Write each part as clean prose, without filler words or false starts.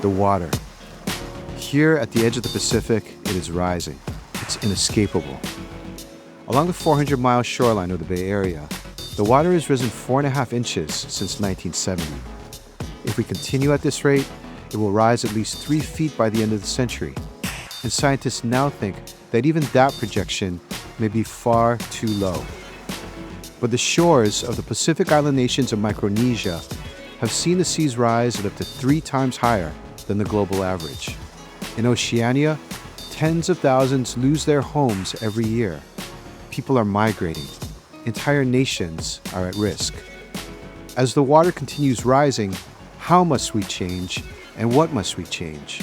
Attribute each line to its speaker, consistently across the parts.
Speaker 1: the water. Here at the edge of the Pacific, it is rising. It's inescapable. Along the 400-mile shoreline of the Bay Area, the water has risen 4.5 inches since 1970. If we continue at this rate, it will rise at least 3 feet by the end of the century. And scientists now think that even that projection may be far too low. But the shores of the Pacific Island nations of Micronesia have seen the seas rise at up to 3 times higher than the global average. In Oceania, tens of thousands lose their homes every year. People are migrating. Entire nations are at risk. As the water continues rising, how must we change and what must we change?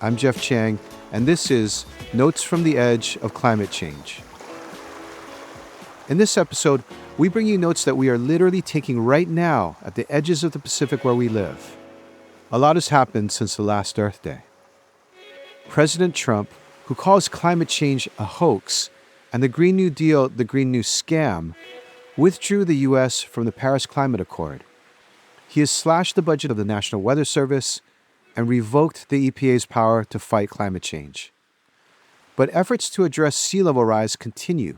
Speaker 1: I'm Jeff Chang, and this is Notes from the Edge of Climate Change. In this episode, we bring you notes that we are literally taking right now at the edges of the Pacific where we live. A lot has happened since the last Earth Day. President Trump, who calls climate change a hoax and the Green New Deal the Green New Scam, withdrew the U.S. from the Paris Climate Accord. He has slashed the budget of the National Weather Service and revoked the EPA's power to fight climate change. But efforts to address sea level rise continue.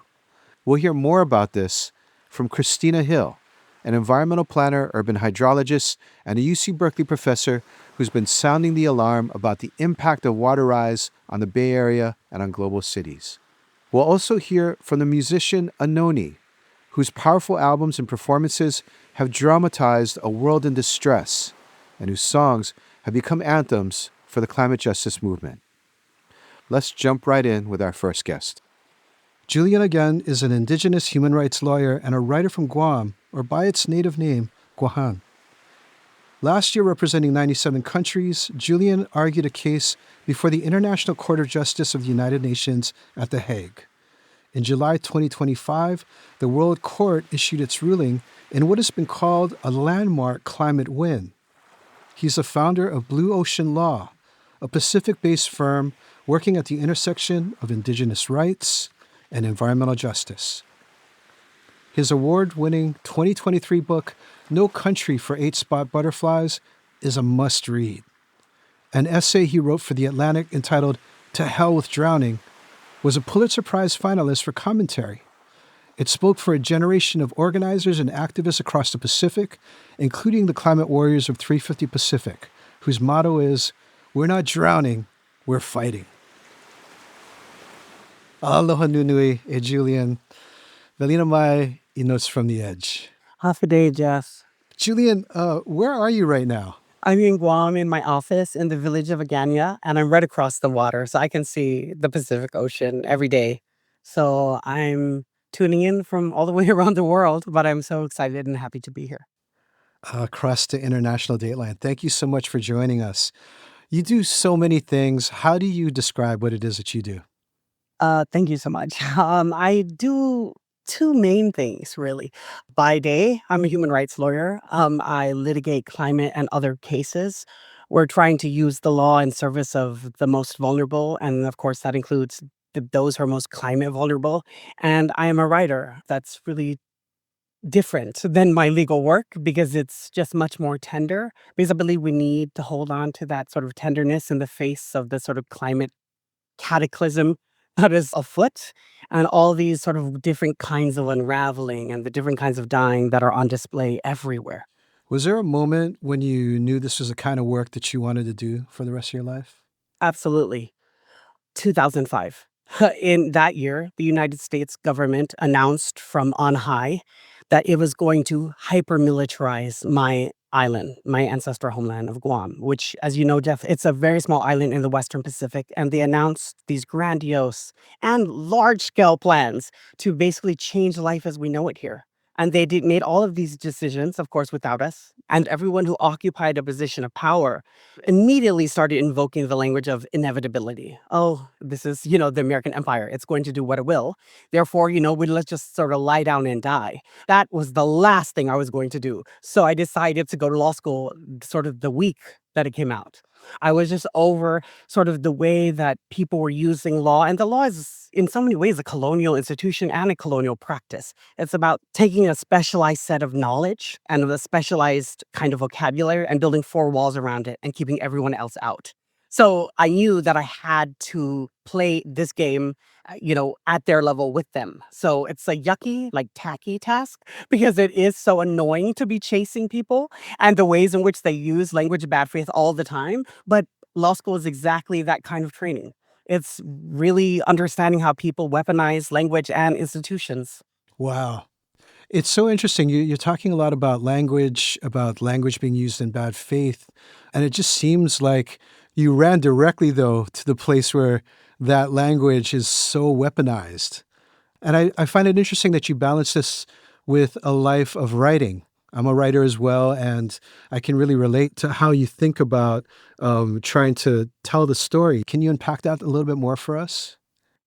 Speaker 1: We'll hear more about this from Kristina Hill, an environmental planner, urban hydrologist, and a UC Berkeley professor who's been sounding the alarm about the impact of water rise on the Bay Area and on global cities. We'll also hear from the musician Anohni, whose powerful albums and performances have dramatized a world in distress, and whose songs have become anthems for the climate justice movement. Let's jump right in with our first guest. Julian Aguon is an Indigenous human rights lawyer and a writer from Guam, or by its native name, Guahan. Last year, representing 97 countries, Julian argued a case before the International Court of Justice of the United Nations at The Hague. In July 2025, the World Court issued its ruling in what has been called a landmark climate win. He's the founder of Blue Ocean Law, a Pacific-based firm working at the intersection of Indigenous rights and environmental justice. His award-winning 2023 book, No Country for 8-Spot Butterflies, is a must-read. An essay he wrote for The Atlantic entitled To Hell with Drowning was a Pulitzer Prize finalist for commentary. It spoke for a generation of organizers and activists across the Pacific, including the climate warriors of 350 Pacific, whose motto is, "We're not drowning, we're fighting." Aloha nunui e Julian. Velina mai I Notes from the Edge.
Speaker 2: Half a day, Jeff.
Speaker 1: Julian, where are you right now?
Speaker 2: I'm in Guam in my office in the village of Agana, and I'm right across the water, so I can see the Pacific Ocean every day. So I'm tuning in from all the way around the world, but I'm so excited and happy to be here.
Speaker 1: Across the international date line. Thank you so much for joining us. You do so many things. How do you describe what it is that you do?
Speaker 2: Thank you so much. I do two main things, really. By day, I'm a human rights lawyer. I litigate climate and other cases. We're trying to use the law in service of the most vulnerable, and of course, that includes those who are most climate vulnerable. And I am a writer. That's really different than my legal work because it's just much more tender. Because I believe we need to hold on to that sort of tenderness in the face of the sort of climate cataclysm that is afoot, and all these sort of different kinds of unraveling and the different kinds of dying that are on display everywhere.
Speaker 1: Was there a moment when you knew this was the kind of work that you wanted to do for the rest of your life?
Speaker 2: Absolutely. 2005. In that year, the United States government announced from on high that it was going to hyper-militarize my island, my ancestral homeland of Guam, which, as you know, Jeff, it's a very small island in the Western Pacific. And they announced these grandiose and large-scale plans to basically change life as we know it here. And they made all of these decisions, of course, without us. And everyone who occupied a position of power immediately started invoking the language of inevitability. Oh, this is, the American empire. It's going to do what it will. Therefore, let's just sort of lie down and die. That was the last thing I was going to do. So I decided to go to law school sort of the week that it came out. I was just over sort of the way that people were using law. And the law is, in so many ways, a colonial institution and a colonial practice. It's about taking a specialized set of knowledge and a specialized kind of vocabulary and building four walls around it and keeping everyone else out. So I knew that I had to play this game, at their level with them. So it's a yucky, like tacky task because it is so annoying to be chasing people and the ways in which they use language of bad faith all the time. But law school is exactly that kind of training. It's really understanding how people weaponize language and institutions.
Speaker 3: Wow. It's so interesting. You're talking a lot about language being used in bad faith. And it just seems like you ran directly, though, to the place where that language is so weaponized. And I find it interesting that you balance this with a life of writing. I'm a writer as well, and I can really relate to how you think about trying to tell the story. Can you unpack that a little bit more for us?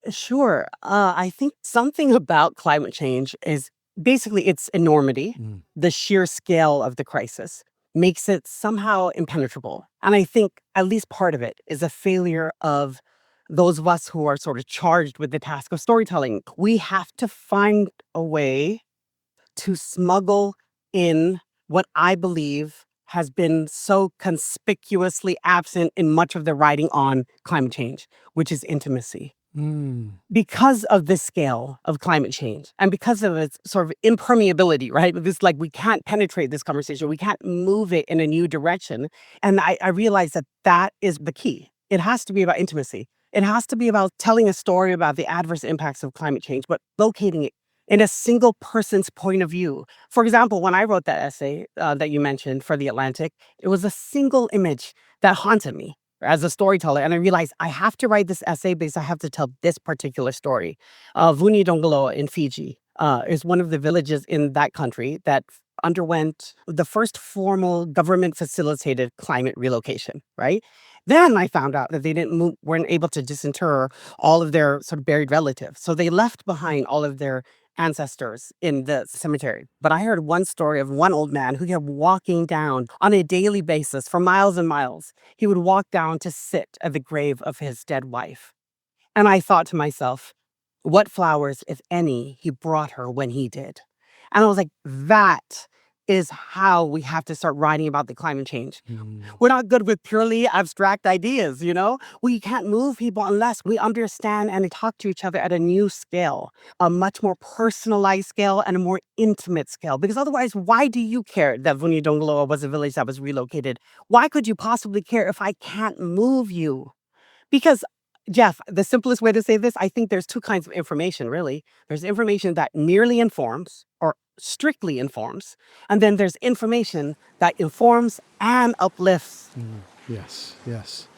Speaker 2: Sure. I think something about climate change is basically its enormity,
Speaker 3: Mm.
Speaker 2: the sheer scale of the crisis makes it somehow impenetrable. And I think at least part of it is a failure of those of us who are sort of charged with the task of storytelling. We have to find a way to smuggle in what I believe has been so conspicuously absent in much of the writing on climate change, which is intimacy.
Speaker 3: Mm.
Speaker 2: Because of this scale of climate change and because of its sort of impermeability, right? This like we can't penetrate this conversation, we can't move it in a new direction. And I realized that that is the key. It has to be about intimacy. It has to be about telling a story about the adverse impacts of climate change, but locating it in a single person's point of view. For example, when I wrote that essay that you mentioned for The Atlantic, it was a single image that haunted me as a storyteller. And I realized I have to write this essay because I have to tell this particular story. Vuni Dongoloa in Fiji is one of the villages in that country that underwent the first formal government facilitated climate relocation, right? Then I found out that they weren't able to disinter all of their sort of buried relatives. So they left behind all of their ancestors in the cemetery. But I heard one story of one old man who kept walking down on a daily basis for miles and miles. He would walk down to sit at the grave of his dead wife. And I thought to myself, what flowers, if any, he brought her when he did. And I was like, that is how we have to start writing about the climate change.
Speaker 3: Mm.
Speaker 2: We're not good with purely abstract ideas, We can't move people unless we understand and talk to each other at a new scale, a much more personalized scale and a more intimate scale. Because otherwise, why do you care that Vunidongloa was a village that was relocated? Why could you possibly care if I can't move you? Because, Jeff, the simplest way to say this, I think there's two kinds of information, really. There's information that merely informs or strictly informs, and then there's information that informs and uplifts.
Speaker 3: Yes, yes.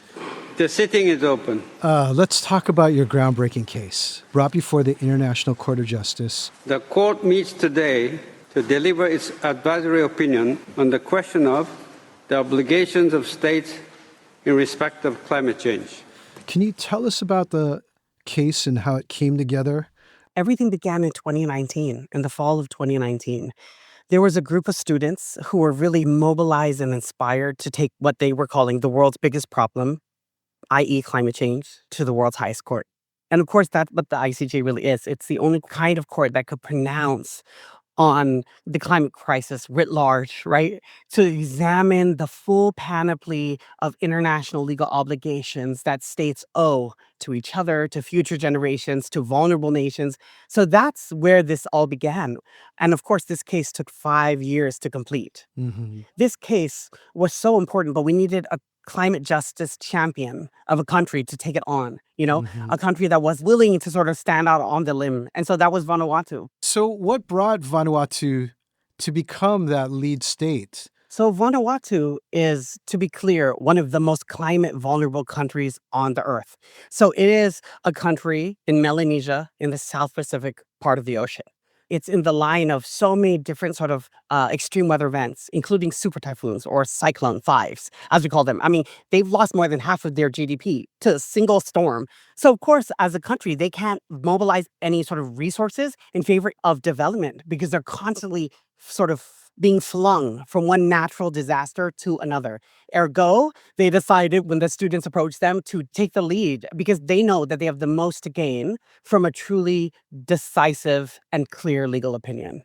Speaker 4: The sitting is open.
Speaker 3: Let's talk about your groundbreaking case brought before the International Court of Justice.
Speaker 4: The court meets today to deliver its advisory opinion on the question of the obligations of states in respect of climate change.
Speaker 3: Can you tell us about the case and how it came together?
Speaker 2: Everything began in 2019, in the fall of 2019. There was a group of students who were really mobilized and inspired to take what they were calling the world's biggest problem, i.e. climate change, to the world's highest court. And of course, that's what the ICJ really is. It's the only kind of court that could pronounce on the climate crisis writ large, right? To examine the full panoply of international legal obligations that states owe to each other, to future generations, to vulnerable nations. So that's where this all began. And of course, this case took 5 years to complete.
Speaker 3: Mm-hmm.
Speaker 2: This case was so important, but we needed a climate justice champion of a country to take it on, a country that was willing to sort of stand out on the limb. And so that was Vanuatu.
Speaker 3: So what brought Vanuatu to become that lead state?
Speaker 2: So Vanuatu is, to be clear, one of the most climate vulnerable countries on the earth. So it is a country in Melanesia in the South Pacific part of the ocean. It's in the line of so many different sort of extreme weather events, including super typhoons or cyclone fives, as we call them. I mean, they've lost more than half of their GDP to a single storm. So, of course, as a country, they can't mobilize any sort of resources in favor of development because they're constantly sort of being flung from one natural disaster to another. Ergo, they decided when the students approached them to take the lead because they know that they have the most to gain from a truly decisive and clear legal opinion.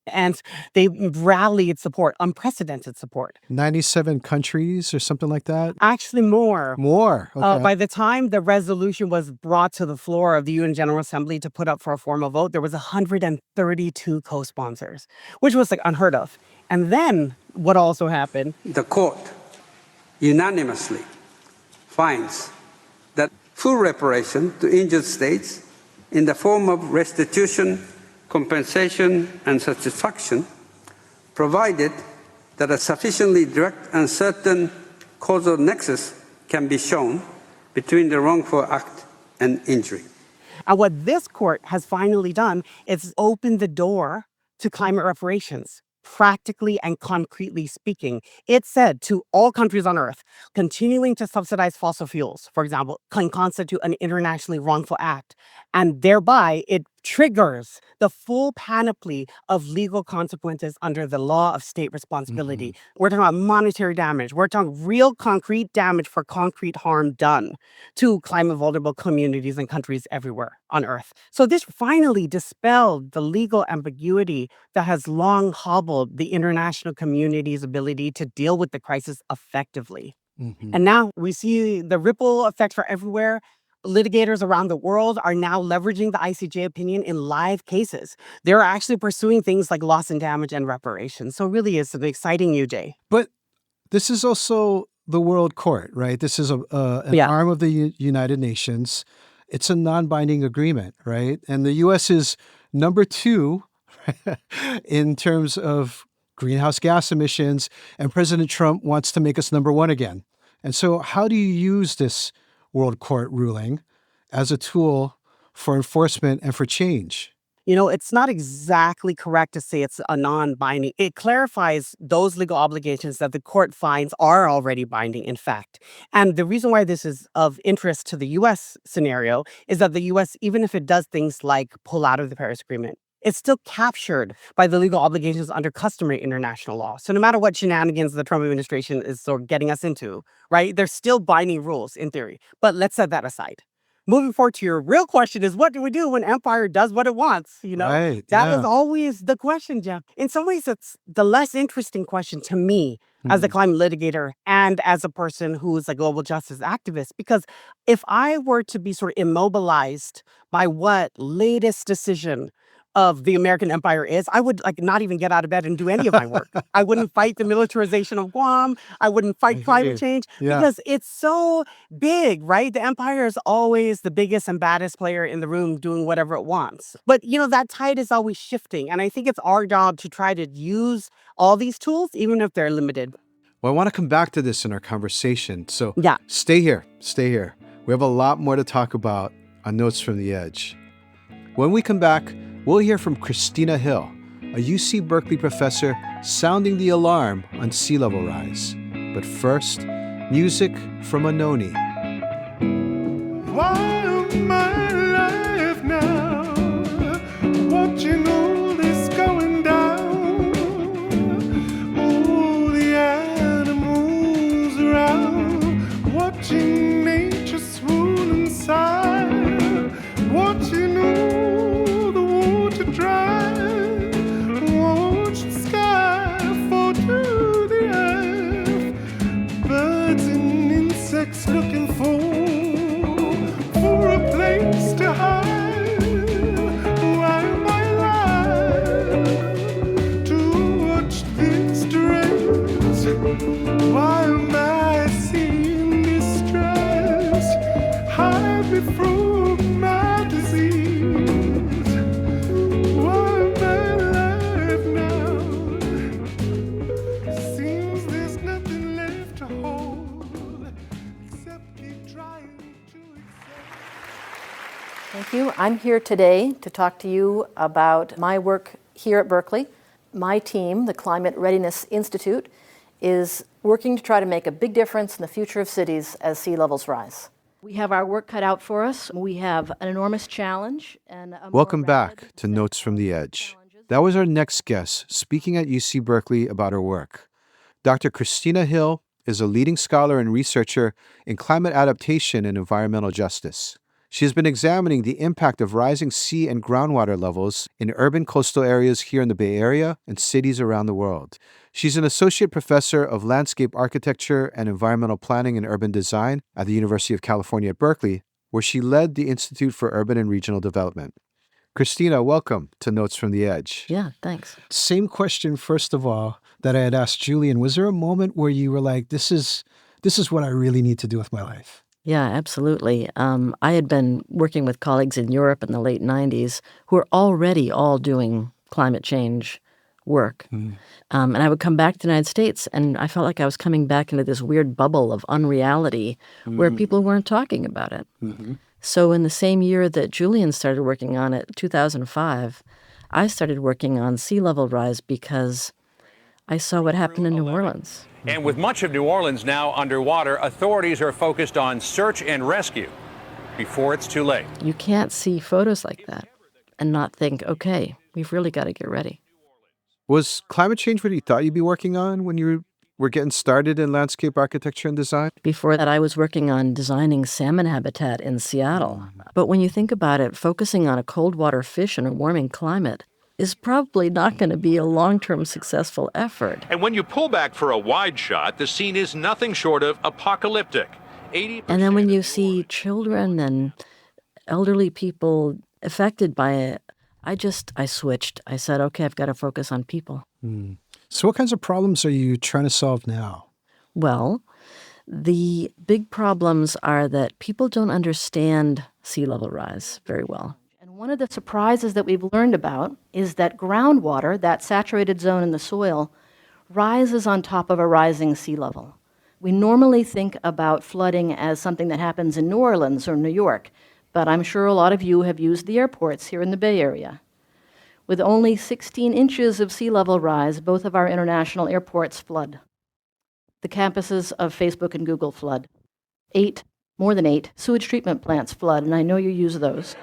Speaker 2: And they rallied support, unprecedented support.
Speaker 3: 97 countries or something like that?
Speaker 2: Actually, more.
Speaker 3: More. Okay.
Speaker 2: By the time the resolution was brought to the floor of the UN General Assembly to put up for a formal vote, there was 132 co-sponsors, which was like unheard of. And then what also happened?
Speaker 4: The court unanimously finds that full reparation to injured states in the form of restitution, compensation, and satisfaction, provided that a sufficiently direct and certain causal nexus can be shown between the wrongful act and injury.
Speaker 2: And what this court has finally done is open the door to climate reparations. Practically and concretely speaking, it said to all countries on Earth, continuing to subsidize fossil fuels, for example, can constitute an internationally wrongful act. And thereby, it triggers the full panoply of legal consequences under the law of state responsibility. We're talking about monetary damage. We're talking real concrete damage for concrete harm done to climate vulnerable communities and countries everywhere on Earth. So this finally dispelled the legal ambiguity that has long hobbled the international community's ability to deal with the crisis effectively. And now we see the ripple effect for everywhere. Litigators around the world are now leveraging the ICJ opinion in live cases. They're actually pursuing things like loss and damage and reparations. So really it's an exciting new day.
Speaker 3: But this is also the World Court, right? This is an arm of the United Nations. It's a non-binding agreement, right? And the U.S. is number 2 in terms of greenhouse gas emissions, and President Trump wants to make us number 1 again. And so how do you use this World Court ruling as a tool for enforcement and for change?
Speaker 2: You know, it's not exactly correct to say it's a non-binding. It clarifies those legal obligations that the court finds are already binding, in fact. And the reason why this is of interest to the U.S. scenario is that the U.S., even if it does things like pull out of the Paris Agreement, it's still captured by the legal obligations under customary international law. So no matter what shenanigans the Trump administration is sort of getting us into, right, there's still binding rules in theory. But let's set that aside. Moving forward to your real question is, what do we do when empire does what it wants? You know, that is always the question, Jeff. In some ways, it's the less interesting question to me as a climate litigator and as a person who is a global justice activist. Because if I were to be sort of immobilized by what latest decision of the American empire is, I would not even get out of bed and do any of my work. I wouldn't fight the militarization of Guam. I wouldn't fight climate change because it's so big, right? The empire is always the biggest and baddest player in the room doing whatever it wants. But, you know, that tide is always shifting. And I think it's our job to try to use all these tools, even if they're limited.
Speaker 1: Well, I want to come back to this in our conversation. So stay here. We have a lot more to talk about on Notes from the Edge. When we come back, we'll hear from Kristina Hill, a UC Berkeley professor sounding the alarm on sea level rise. But first, music from Anohni.
Speaker 5: Why am I alive now? Watching all this going down. All the animals around. Watching nature swoon inside. Watching all the water dry. Watch the sky fall to the earth. Birds and insects looking for a place to hide. Why am I alive to watch this dress? Why am I seeing distress? Hide me from my disease. Why am I alive now? Seems there's nothing left to hold except keep trying to accept.
Speaker 6: Thank you. I'm here today to talk to you about my work here at Berkeley. My team, the Climate Readiness Institute, is working to try to make a big difference in the future of cities as sea levels rise. We have our work cut out for us. We have an enormous challenge and a more
Speaker 1: Welcome
Speaker 6: rapid
Speaker 1: back to
Speaker 6: set
Speaker 1: Notes from the
Speaker 6: of
Speaker 1: Edge.
Speaker 6: challenges.
Speaker 1: That was our next guest speaking at UC Berkeley about her work. Dr. Kristina Hill is a leading scholar and researcher in climate adaptation and environmental justice. She has been examining the impact of rising sea and groundwater levels in urban coastal areas here in the Bay Area and cities around the world. She's an associate professor of landscape architecture and environmental planning and urban design at the University of California at Berkeley, where she led the Institute for Urban and Regional Development. Kristina, welcome to Notes from the Edge.
Speaker 7: Yeah, thanks.
Speaker 3: Same question, first of all, that I had asked Julian. Was there a moment where you were like, this is what I really need to do with my life?
Speaker 7: Yeah, absolutely. I had been working with colleagues in Europe in the late 90s who were already all doing climate change work. And I would come back to the United States, and I felt like I was coming back into this weird bubble of unreality where people weren't talking about it. So in the same year that Julian started working on it, 2005, I started working on sea level rise because I saw what happened in New Orleans.
Speaker 8: And with much of New Orleans now underwater, authorities are focused on search and rescue before it's too late.
Speaker 7: You can't see photos like that and not think, okay, we've really got to get ready.
Speaker 1: Was climate change what you thought you'd be working on when you were getting started in landscape architecture and design?
Speaker 7: Before that, I was working on designing salmon habitat in Seattle. But when you think about it, focusing on a cold water fish in a warming climate is probably not going to be a long-term successful effort.
Speaker 8: And when you pull back for a wide shot, the scene is nothing short of apocalyptic. 80%
Speaker 7: And then when you
Speaker 8: of New
Speaker 7: see
Speaker 8: Orleans-
Speaker 7: children and elderly people affected by it, I switched. I said, okay, I've got to focus on people.
Speaker 3: So what kinds of problems are you trying to solve now?
Speaker 7: Well, the big problems are that people don't understand sea level rise very well.
Speaker 6: And one of the surprises that we've learned about is that groundwater, that saturated zone in the soil, rises on top of a rising sea level. We normally think about flooding as something that happens in New Orleans or New York, but I'm sure a lot of you have used the airports here in the Bay Area. With only 16 inches of sea level rise, both of our international airports flood. The campuses of Facebook and Google flood. More than 8 sewage treatment plants flood, and I know you use those.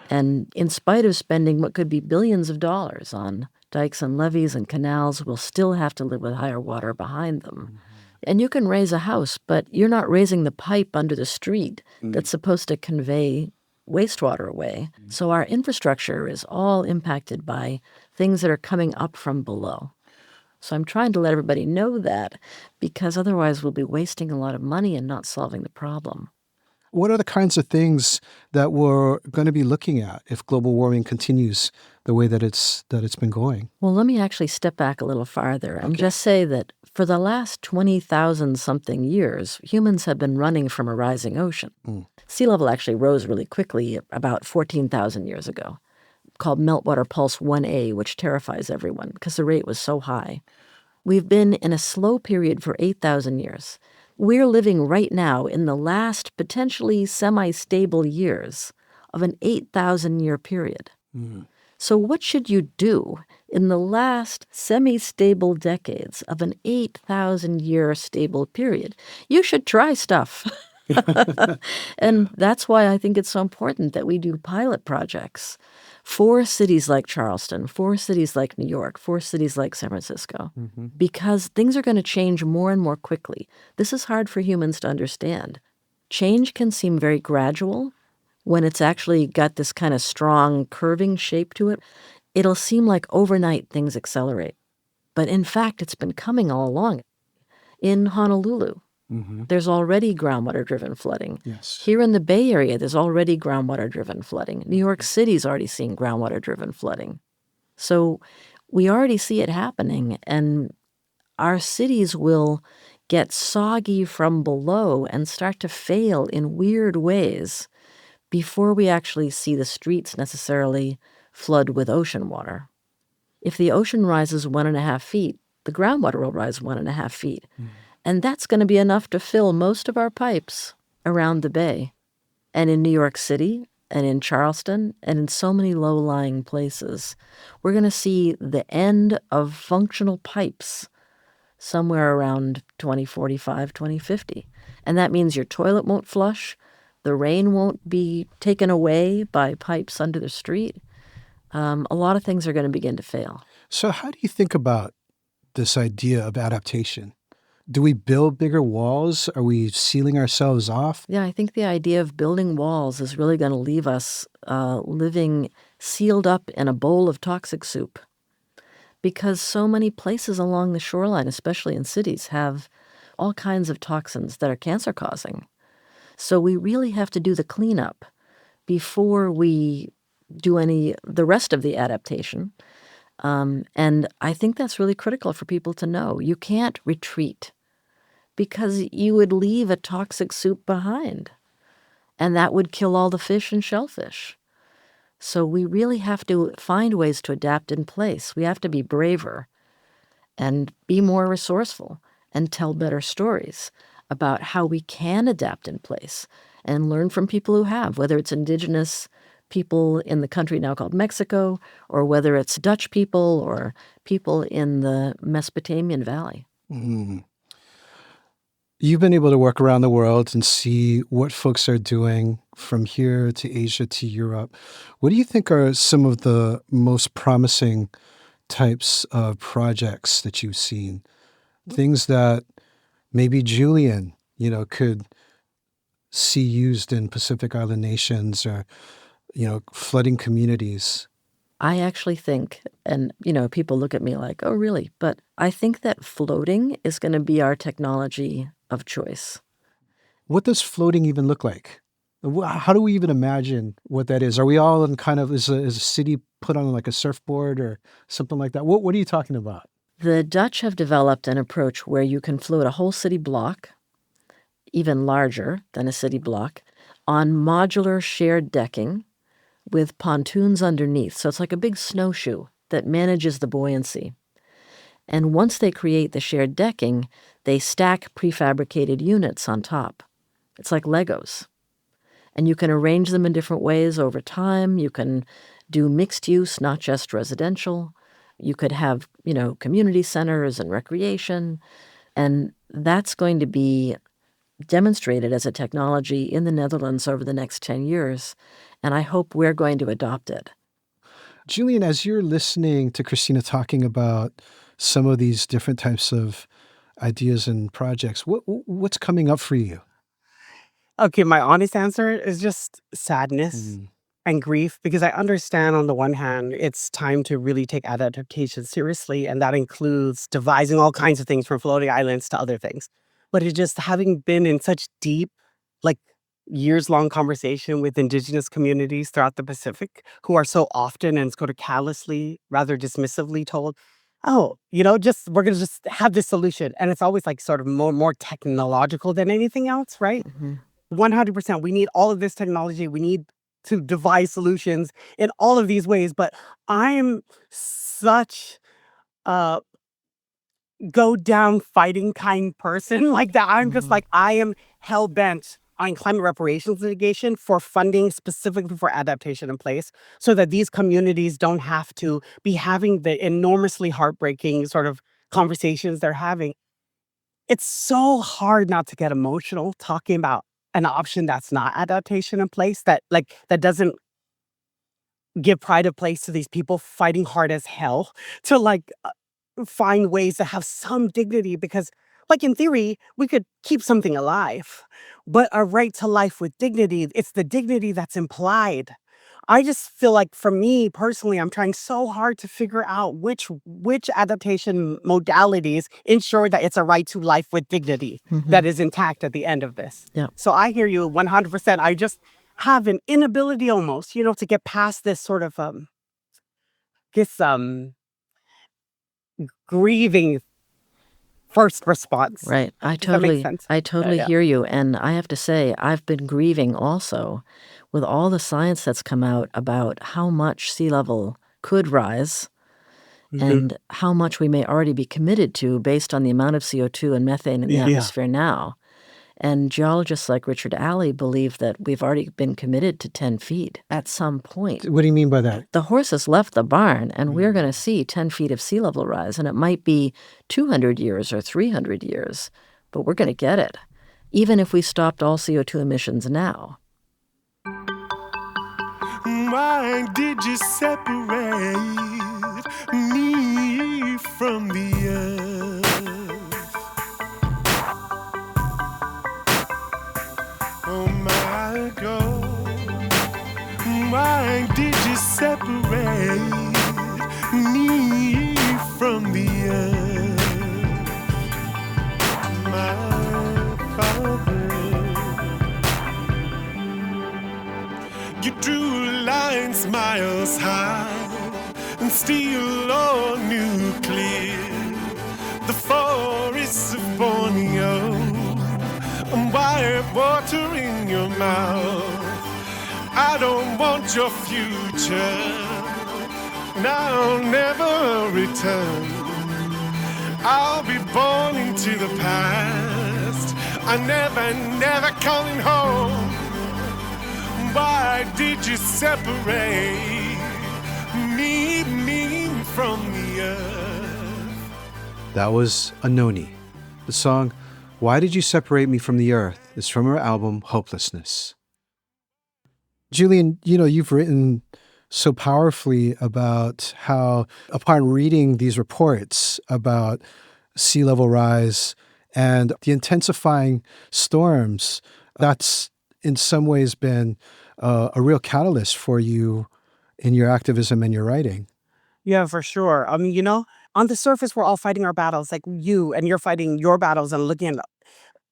Speaker 7: And in spite of spending what could be billions of dollars on dikes and levees and canals, we'll still have to live with higher water behind them. And you can raise a house, but you're not raising the pipe under the street that's supposed to convey wastewater away. So our infrastructure is all impacted by things that are coming up from below. So I'm trying to let everybody know that, because otherwise we'll be wasting a lot of money and not solving the problem.
Speaker 3: What are the kinds of things that we're going to be looking at if global warming continues the way that it's been going?
Speaker 7: Well, let me actually step back a little farther and just say that for the last 20,000 something years, humans have been running from a rising ocean. Sea level actually rose really quickly about 14,000 years ago, called Meltwater Pulse 1A, which terrifies everyone because the rate was so high. We've been in a slow period for 8,000 years. We're living right now in the last potentially semi-stable years of an 8,000-year period. So what should you do in the last semi-stable decades of an 8,000-year stable period? You should try stuff. And that's why I think it's so important that we do pilot projects for cities like Charleston, for cities like New York, for cities like San Francisco, because things are going to change more and more quickly. This is hard for humans to understand. Change can seem very gradual. When it's actually got this kind of strong curving shape to it, it'll seem like overnight things accelerate. But in fact, it's been coming all along. In Honolulu, there's already groundwater-driven flooding.
Speaker 3: Yes.
Speaker 7: Here in the Bay Area, there's already groundwater-driven flooding. New York City's already seeing groundwater-driven flooding. So we already see it happening, and our cities will get soggy from below and start to fail in weird ways before we actually see the streets necessarily flood with ocean water. If the ocean rises 1.5 feet, the groundwater will rise 1.5 feet. And that's going to be enough to fill most of our pipes around the bay. And in New York City, and in Charleston, and in so many low-lying places, we're going to see the end of functional pipes somewhere around 2045, 2050. And that means your toilet won't flush, The rain won't be taken away by pipes under the street. A lot of things are going to begin to fail.
Speaker 3: So how do you think about this idea of adaptation? Do we build bigger walls? Are we sealing ourselves off?
Speaker 7: Yeah, I think the idea of building walls is really going to leave us living sealed up in a bowl of toxic soup, because so many places along the shoreline, especially in cities, have all kinds of toxins that are cancer-causing. So we really have to do the cleanup before we do the rest of the adaptation. And I think that's really critical for people to know. You can't retreat because you would leave a toxic soup behind, and that would kill all the fish and shellfish. So we really have to find ways to adapt in place. We have to be braver and be more resourceful and tell better stories about how we can adapt in place and learn from people who have, whether it's indigenous people in the country now called Mexico, or whether it's Dutch people or people in the Mesopotamian Valley.
Speaker 3: Mm. You've been able to work around the world and see what folks are doing from here to Asia to Europe. What do you think are some of the most promising types of projects that you've seen? Things that maybe Julian, could see used in Pacific Island nations or, flooding communities.
Speaker 7: I actually think, and, people look at me like, oh, really? But I think that floating is going to be our technology of choice.
Speaker 3: What does floating even look like? How do we even imagine what that is? Are we all in kind of, is a city put on like a surfboard or something like that? What are you talking about?
Speaker 7: The Dutch have developed an approach where you can float a whole city block, even larger than a city block, on modular shared decking with pontoons underneath. So it's like a big snowshoe that manages the buoyancy. And once they create the shared decking, they stack prefabricated units on top. It's like Legos. And you can arrange them in different ways over time. You can do mixed use, not just residential. You could have, community centers and recreation. And that's going to be demonstrated as a technology in the Netherlands over the next 10 years. And I hope we're going to adopt it.
Speaker 3: Julian, as you're listening to Kristina talking about some of these different types of ideas and projects, what's coming up for you?
Speaker 2: Okay, my honest answer is just sadness and grief, because I understand on the one hand, it's time to really take adaptation seriously, and that includes devising all kinds of things from floating islands to other things. But it's just having been in such deep, like years-long conversation with indigenous communities throughout the Pacific, who are so often and sort of callously, rather dismissively told, oh, we're going to just have this solution. And it's always like sort of more technological than anything else, right? 100%. We need all of this technology. We need to devise solutions in all of these ways. But I'm such a go down fighting kind person like that. I'm just like, I am hell bent on climate reparations litigation for funding specifically for adaptation in place, so that these communities don't have to be having the enormously heartbreaking sort of conversations they're having. It's so hard not to get emotional talking about an option that's not adaptation in place, that doesn't give pride of place to these people fighting hard as hell to find ways to have some dignity, because in theory we could keep something alive, but a right to life with dignity, it's the dignity that's implied. I just feel like, for me personally, I'm trying so hard to figure out which adaptation modalities ensure that it's a right to life with dignity that is intact at the end of this.
Speaker 7: Yeah.
Speaker 2: So I hear you 100%. I just have an inability almost, to get past this sort of grieving first response.
Speaker 7: Right. I
Speaker 2: Does that make
Speaker 7: totally,
Speaker 2: sense?
Speaker 7: I totally
Speaker 2: Yeah.
Speaker 7: hear you. And I have to say, I've been grieving also with all the science that's come out about how much sea level could rise and how much we may already be committed to based on the amount of CO2 and methane in the
Speaker 2: Yeah.
Speaker 7: atmosphere now. And geologists like Richard Alley believe that we've already been committed to 10 feet at some point.
Speaker 3: What do you mean by that?
Speaker 7: The horses left the barn, and we're going to see 10 feet of sea level rise, and it might be 200 years or 300 years, but we're going to get it, even if we stopped all CO2 emissions now.
Speaker 5: Why did you separate me from the earth? Oh my God, why did you separate me from the earth? My Father, you drew lines miles high and steel or nuclear, the forests of Borneo and white water in your mouth. I don't want your future, and I'll never return. I'll be born into the past. I'm never coming home. Why did you separate me from the earth?
Speaker 1: That was Anohni. The song, Why Did You Separate Me from the Earth, is from her album Hopelessness.
Speaker 3: Julian, you've written so powerfully about how, upon reading these reports about sea level rise and the intensifying storms, that's in some ways been a real catalyst for you in your activism and your writing.
Speaker 2: Yeah, for sure. I mean, on the surface, we're all fighting our battles, like you, and you're fighting your battles and looking at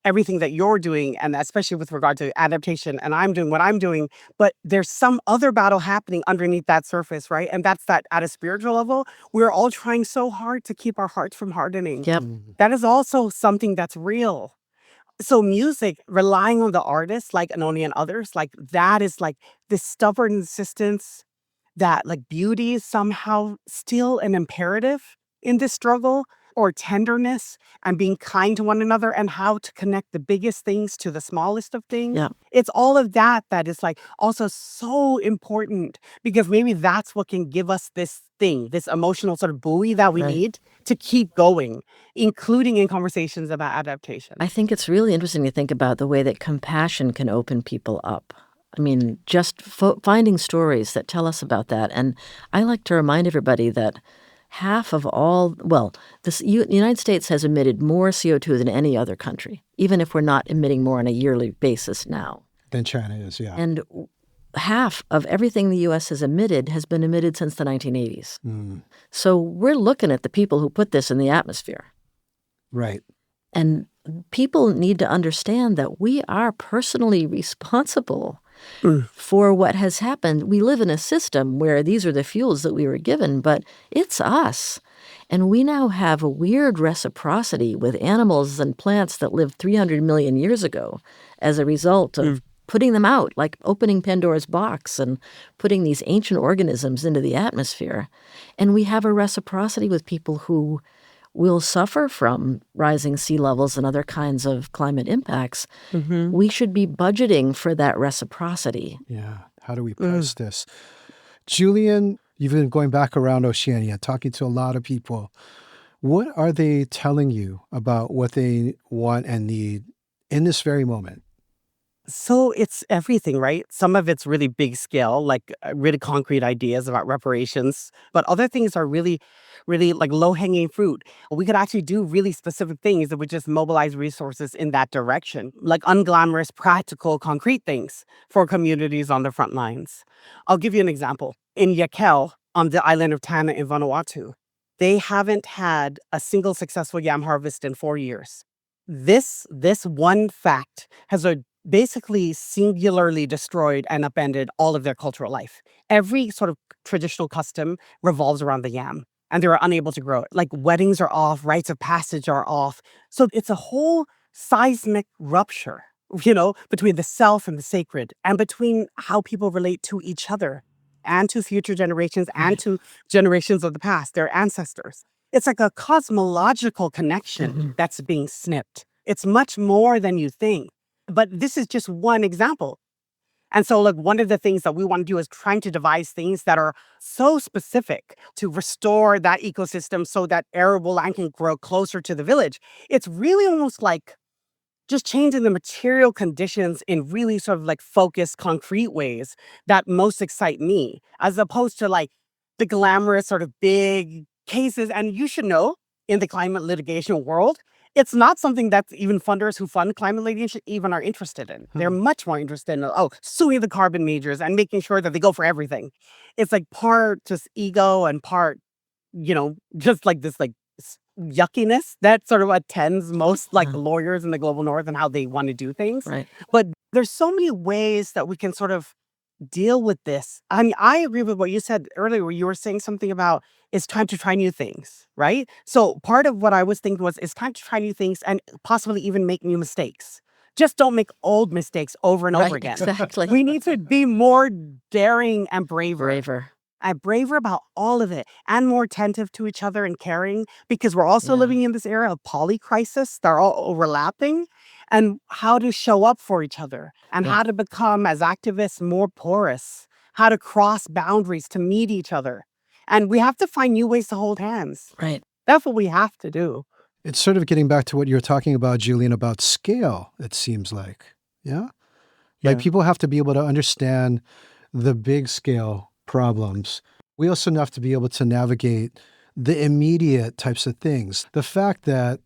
Speaker 2: everything that you're doing, and especially with regard to adaptation, and I'm doing what I'm doing. But there's some other battle happening underneath that surface, right? And that's that at a spiritual level, we're all trying so hard to keep our hearts from hardening.
Speaker 7: Yep.
Speaker 2: That is also something that's real. So music, relying on the artists like Anohni and others, like that is like this stubborn insistence that like beauty is somehow still an imperative in this struggle, or tenderness and being kind to one another, and how to connect the biggest things to the smallest of things.
Speaker 7: Yeah.
Speaker 2: It's all of that that is like also so important, because maybe that's what can give us this thing, this emotional sort of buoy that we
Speaker 7: Right.
Speaker 2: need to keep going, including in conversations about adaptation.
Speaker 7: I think it's really interesting to think about the way that compassion can open people up. I mean, just finding stories that tell us about that. And I like to remind everybody that half of all, the United States has emitted more CO2 than any other country, even if we're not emitting more on a yearly basis now.
Speaker 3: Than China is, yeah.
Speaker 7: And half of everything the U.S. has emitted has been emitted since the 1980s. So we're looking at the people who put this in the atmosphere.
Speaker 3: Right.
Speaker 7: And people need to understand that we are personally responsible for what has happened. We live in a system where these are the fuels that we were given, but it's us. And we now have a weird reciprocity with animals and plants that lived 300 million years ago as a result of putting them out, like opening Pandora's box and putting these ancient organisms into the atmosphere. And we have a reciprocity with people who will suffer from rising sea levels and other kinds of climate impacts. We should be budgeting for that reciprocity.
Speaker 3: Yeah. How do we price this? Julian, you've been going back around Oceania, talking to a lot of people. What are they telling you about what they want and need in this very moment?
Speaker 2: So it's everything, right? Some of it's really big scale, like really concrete ideas about reparations, but other things are really, really like low hanging fruit. We could actually do really specific things that would just mobilize resources in that direction, like unglamorous, practical, concrete things for communities on the front lines. I'll give you an example. In Yakel, on the island of Tanna in Vanuatu, they haven't had a single successful yam harvest in 4 years. This one fact has basically singularly destroyed and upended all of their cultural life. Every sort of traditional custom revolves around the yam, and they were unable to grow it. Like weddings are off, rites of passage are off. So it's a whole seismic rupture, between the self and the sacred, and between how people relate to each other and to future generations and to generations of the past, their ancestors. It's like a cosmological connection that's being snipped. It's much more than you think. But this is just one example. And so, like, one of the things that we want to do is trying to devise things that are so specific to restore that ecosystem so that arable land can grow closer to the village. It's really almost like just changing the material conditions in really sort of like focused, concrete ways that most excite me, as opposed to like the glamorous sort of big cases. And you should know, in the climate litigation world, it's not something that even funders who fund climate litigation even are interested in. They're much more interested in, suing the carbon majors and making sure that they go for everything. It's like part just ego and part, just like this like yuckiness that sort of attends most like lawyers in the global north and how they want to do things.
Speaker 7: Right.
Speaker 2: But there's so many ways that we can sort of deal with this. I mean, I agree with what you said earlier, where you were saying something about it's time to try new things, right? So part of what I was thinking was it's time to try new things and possibly even make new mistakes. Just don't make old mistakes over and over
Speaker 7: Right,
Speaker 2: again.
Speaker 7: exactly.
Speaker 2: We need to be more daring and
Speaker 7: Braver.
Speaker 2: and braver about all of it, and more attentive to each other and caring, because we're also
Speaker 7: Yeah.
Speaker 2: living in this era of polycrisis. They're all overlapping, and how to show up for each other, and
Speaker 7: Yeah.
Speaker 2: how to become, as activists, more porous, how to cross boundaries to meet each other. And we have to find new ways to hold hands.
Speaker 7: Right.
Speaker 2: That's what we have to do.
Speaker 3: It's sort of getting back to what you were talking about, Julian, about scale, it seems like. Yeah? Like
Speaker 2: Yeah.
Speaker 3: people have to be able to understand the big scale problems. We also have to be able to navigate the immediate types of things. The fact that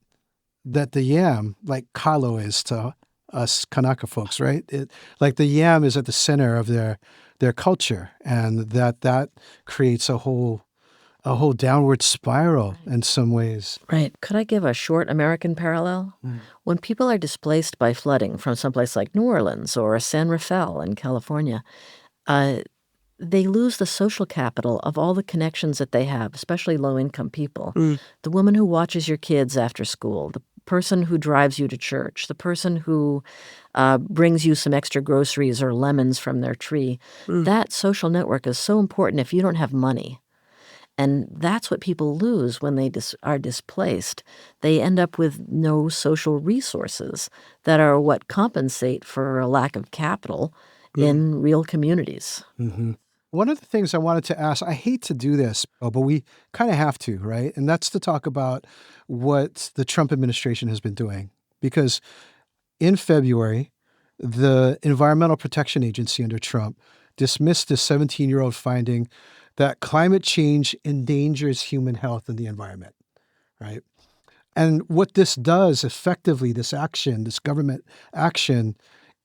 Speaker 3: the yam, like kalo is to us Kanaka folks, right? Like the yam is at the center of their culture, and that creates a whole downward spiral in some ways.
Speaker 7: Right. Could I give a short American parallel? When people are displaced by flooding from someplace like New Orleans or San Rafael in California, they lose the social capital of all the connections that they have, especially low-income people. The woman who watches your kids after school, the person who drives you to church, the person who brings you some extra groceries or lemons from their tree. That social network is so important if you don't have money. And that's what people lose when they are displaced. They end up with no social resources that are what compensate for a lack of capital in real communities.
Speaker 3: Mm-hmm. One of the things I wanted to ask, I hate to do this, but we kind of have to, right? And that's to talk about what the Trump administration has been doing. Because in February, the Environmental Protection Agency under Trump dismissed a 17-year-old finding that climate change endangers human health and the environment, right? And what this does effectively, this action, this government action,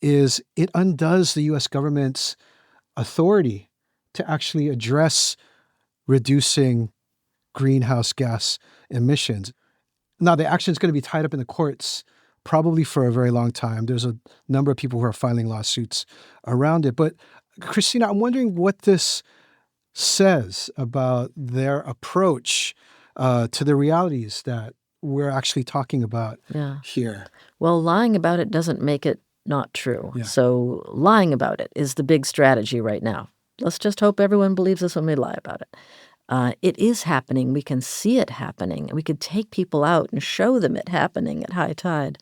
Speaker 3: is it undoes the U.S. government's authority to actually address reducing greenhouse gas emissions. Now, the action is going to be tied up in the courts probably for a very long time. There's a number of people who are filing lawsuits around it. But Kristina, I'm wondering what this says about their approach to the realities that we're actually talking about here.
Speaker 7: Well, lying about it doesn't make it not true.
Speaker 3: Yeah.
Speaker 7: So lying about it is the big strategy right now. Let's just hope everyone believes us when we lie about it. It is happening. We can see it happening. We could take people out and show them it happening at high tide.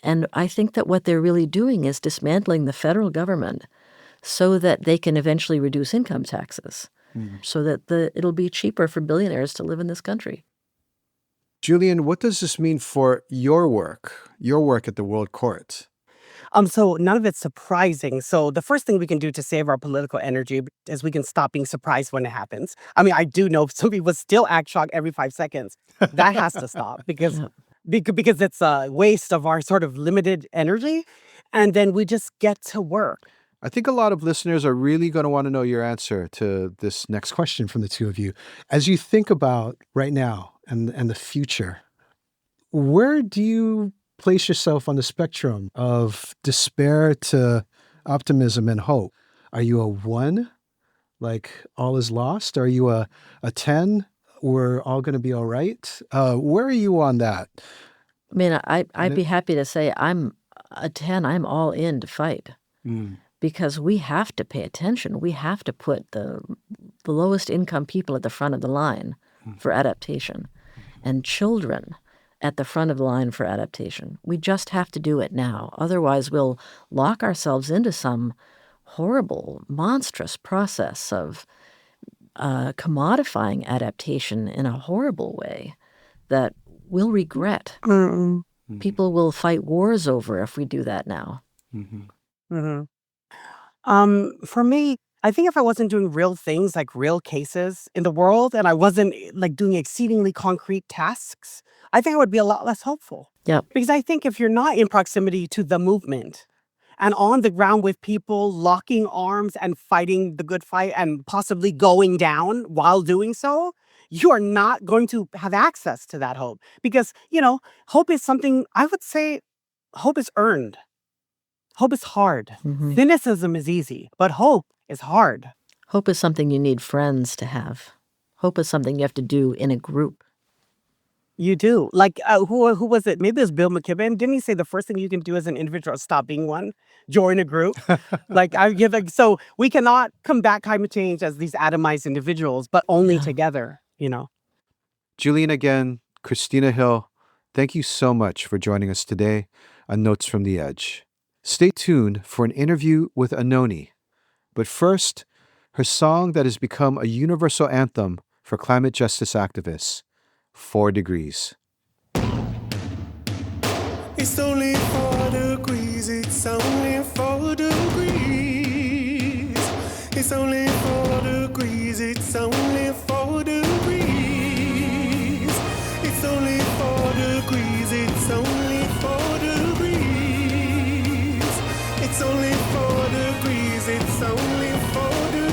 Speaker 7: And I think that what they're really doing is dismantling the federal government so that they can eventually reduce income taxes, so that it'll be cheaper for billionaires to live in this country.
Speaker 1: Julian, what does this mean for your work at the World Court?
Speaker 2: So none of it's surprising. So the first thing we can do to save our political energy is we can stop being surprised when it happens. I mean, I do know some people still act shocked every 5 seconds. That has to stop because it's a waste of our sort of limited energy. And then we just get to work.
Speaker 1: I think a lot of listeners are really going to want to know your answer to this next
Speaker 3: Question from the two of you. As you think about right now and the future, where do you place yourself on the spectrum of despair to optimism and hope? Are you a 1, like all is lost? Are you a 10, we're all going to be all right? Where are you on that?
Speaker 7: I mean, I'd be happy to say I'm a 10. I'm all in to fight because we have to pay attention. We have to put the lowest income people at the front of the line for adaptation and children at the front of the line for adaptation. We just have to do it now. Otherwise, we'll lock ourselves into some horrible, monstrous process of commodifying adaptation in a horrible way that we'll regret. People will fight wars over if we do that now.
Speaker 2: Hmm. For me, I think if I wasn't doing real things like real cases in the world and I wasn't like doing exceedingly concrete tasks, I think I would be a lot less hopeful.
Speaker 7: Yep.
Speaker 2: Because I think if you're not in proximity to the movement and on the ground with people locking arms and fighting the good fight and possibly going down while doing so, you are not going to have access to that hope. Because, hope is something I would say hope is earned. Hope is hard.
Speaker 7: Mhm.
Speaker 2: Cynicism is easy, but hope is hard.
Speaker 7: Hope is something you need friends to have. Hope is something you have to do in a group.
Speaker 2: You do. Like, who was it? Maybe it was Bill McKibben. Didn't he say the first thing you can do as an individual is stop being one? Join a group? So we cannot combat climate change as these atomized individuals, but only together,
Speaker 1: Julian again, Kristina Hill, thank you so much for joining us today on Notes from the Edge. Stay tuned for an interview with Anohni. But first, her song that has become a universal anthem for climate justice activists, 4 Degrees.
Speaker 5: It's only 4 degrees, it's only 4 degrees. It's only 4 degrees, it's only 4 degrees. It's only 4 degrees, it's only 4 degrees. It's only 4 degrees, it's only 4 degrees.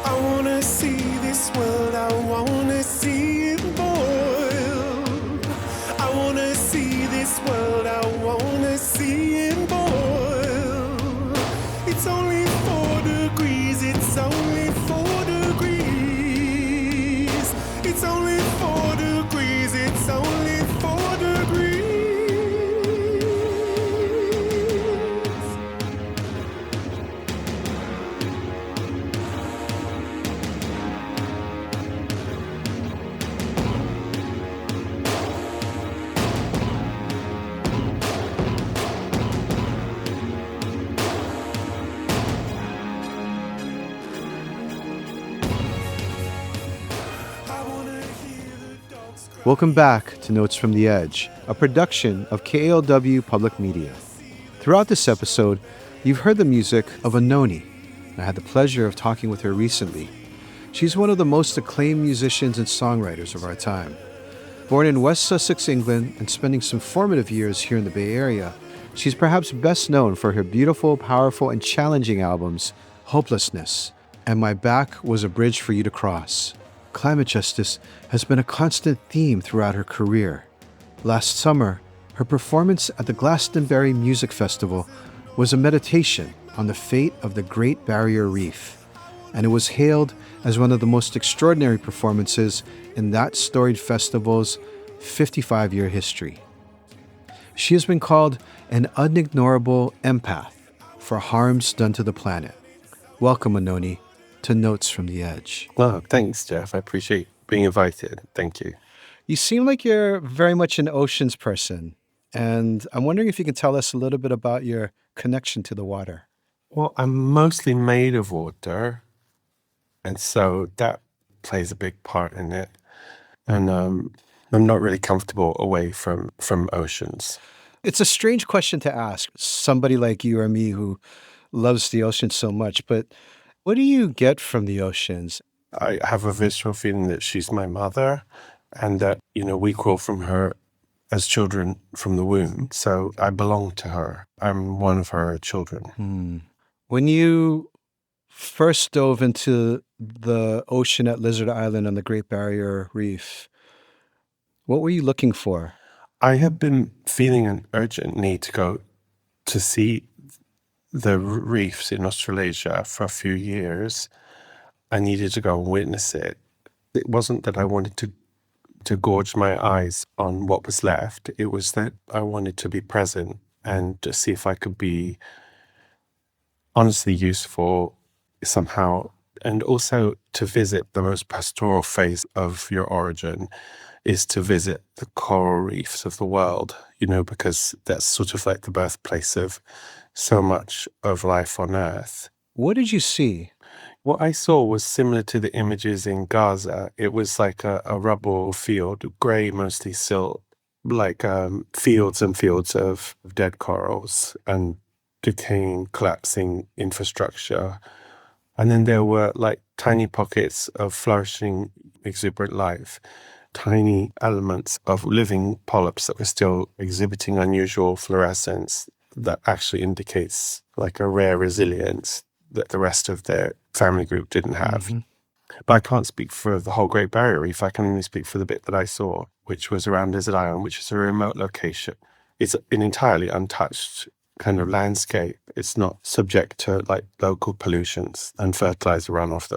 Speaker 5: I wanna see this world, I wanna see it boil. I wanna see this world, I wanna see it boil. It's only 4 degrees, it's only 4 degrees. It's only 4 degrees, it's only 4 degrees.
Speaker 1: Welcome back to Notes from the Edge, a production of KALW Public Media. Throughout this episode, you've heard the music of Anohni. I had the pleasure of talking with her recently. She's one of the most acclaimed musicians and songwriters of our time. Born in West Sussex, England, and spending some formative years here in the Bay Area, she's perhaps best known for her beautiful, powerful, and challenging albums, Hopelessness and My Back Was a Bridge for You to Cross. Climate justice has been a constant theme throughout her career. Last summer, her performance at the Glastonbury Music Festival was a meditation on the fate of the Great Barrier Reef, and it was hailed as one of the most extraordinary performances in that storied festival's 55-year history. She has been called an unignorable empath for harms done to the planet. Welcome, Anohni, to Notes from the Edge.
Speaker 9: Oh, thanks, Jeff. I appreciate being invited. Thank you.
Speaker 1: You seem like you're very much an oceans person, and I'm wondering if you can tell us a little bit about your connection to the water.
Speaker 9: Well, I'm mostly made of water, and so that plays a big part in it. And I'm not really comfortable away from oceans.
Speaker 1: It's a strange question to ask somebody like you or me who loves the ocean so much, but what do you get from the oceans?
Speaker 9: I have a visceral feeling that she's my mother and that, we grow from her as children from the womb. So I belong to her. I'm one of her children.
Speaker 1: When you first dove into the ocean at Lizard Island on the Great Barrier Reef, what were you looking for?
Speaker 9: I have been feeling an urgent need to go to see the reefs in Australasia for a few years. I needed to go and witness it. It wasn't that I wanted to gorge my eyes on what was left. It was that I wanted to be present and to see if I could be honestly useful somehow, and also to visit the most pastoral phase of your origin is to visit the coral reefs of the world, you know, because that's sort of like the birthplace of so much of life on Earth.
Speaker 3: What did you see?
Speaker 9: What I saw was similar to the images in Gaza. It was like a rubble field, grey, mostly silt, like fields and fields of dead corals and decaying, collapsing infrastructure. And then there were like tiny pockets of flourishing, exuberant life, tiny elements of living polyps that were still exhibiting unusual fluorescence that actually indicates like a rare resilience that the rest of their family group didn't have.
Speaker 3: Mm-hmm.
Speaker 9: But I can't speak for the whole Great Barrier Reef. I can only speak for the bit that I saw, which was around Desert Island, which is a remote location. It's an entirely untouched kind of landscape. It's not subject to like local pollutions and fertilizer runoff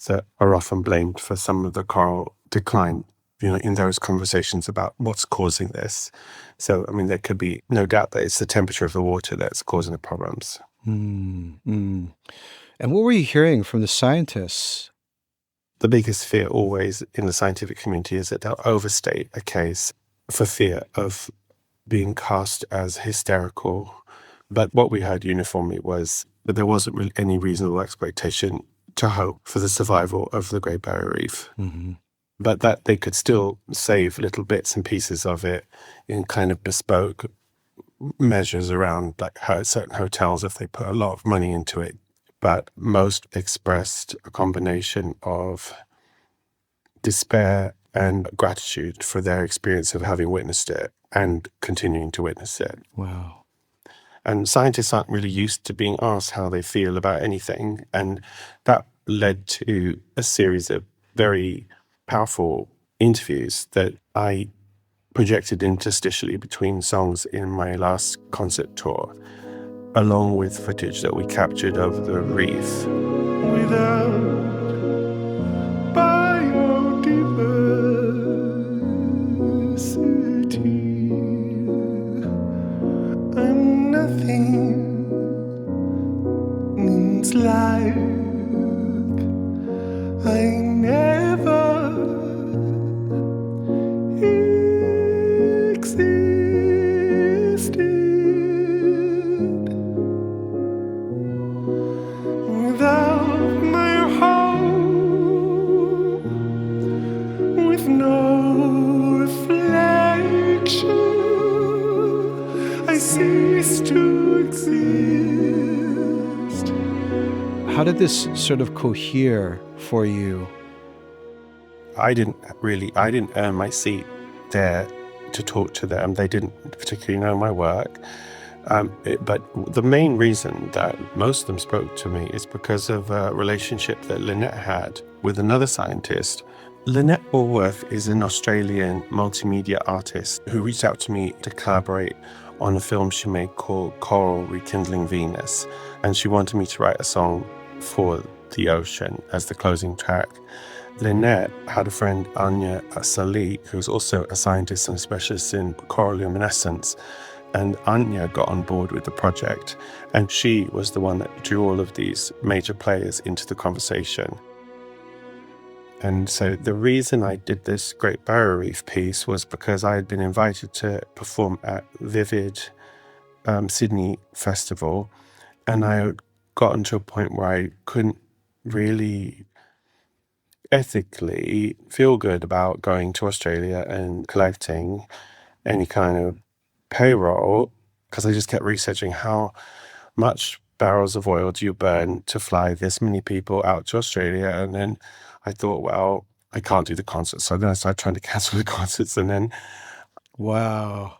Speaker 9: that are often blamed for some of the coral decline, you know, in those conversations about what's causing this. So, I mean, there could be no doubt that it's the temperature of the water that's causing the problems.
Speaker 3: And what were you hearing from the scientists?
Speaker 9: The biggest fear always in the scientific community is that they'll overstate a case for fear of being cast as hysterical. But what we heard uniformly was that there wasn't really any reasonable expectation to hope for the survival of the Great Barrier Reef.
Speaker 3: Mm-hmm.
Speaker 9: But that they could still save little bits and pieces of it in kind of bespoke measures around like certain hotels if they put a lot of money into it. But most expressed a combination of despair and gratitude for their experience of having witnessed it and continuing to witness it.
Speaker 3: Wow.
Speaker 9: And scientists aren't really used to being asked how they feel about anything. And that led to a series of very powerful interviews that I projected interstitially between songs in my last concert tour, along with footage that we captured of the reef.
Speaker 5: Without biodiversity, I'm nothing. Means like I never existed. Without my home, with no reflection, I cease to exist.
Speaker 3: How did this sort of cohere for you?
Speaker 9: I didn't earn my seat there to talk to them. They didn't particularly know my work. But the main reason that most of them spoke to me is because of a relationship that Lynette had with another scientist. Lynette Allworth is an Australian multimedia artist who reached out to me to collaborate on a film she made called Coral Rekindling Venus. And she wanted me to write a song for the ocean as the closing track. Lynette had a friend, Anya Salik, who's also a scientist and a specialist in coral luminescence. And Anya got on board with the project, and she was the one that drew all of these major players into the conversation. And so the reason I did this Great Barrier Reef piece was because I had been invited to perform at Vivid Sydney Festival, and I had gotten to a point where I couldn't really ethically feel good about going to Australia and collecting any kind of payroll, because I just kept researching how much barrels of oil do you burn to fly this many people out to Australia. And then I thought, well, I can't do the concerts. So then I started trying to cancel the concerts. And then
Speaker 3: Wow.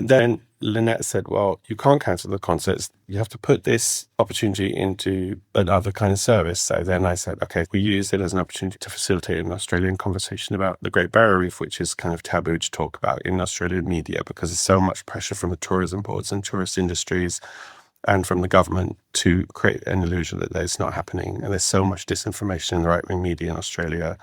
Speaker 9: then Lynette said, well, you can't cancel the concerts. You have to put this opportunity into another kind of service. So then I said, okay, we use it as an opportunity to facilitate an Australian conversation about the Great Barrier Reef, which is kind of taboo to talk about in Australian media because there's so much pressure from the tourism boards and tourist industries and from the government to create an illusion that it's not happening. And there's so much disinformation in the right-wing media in Australia.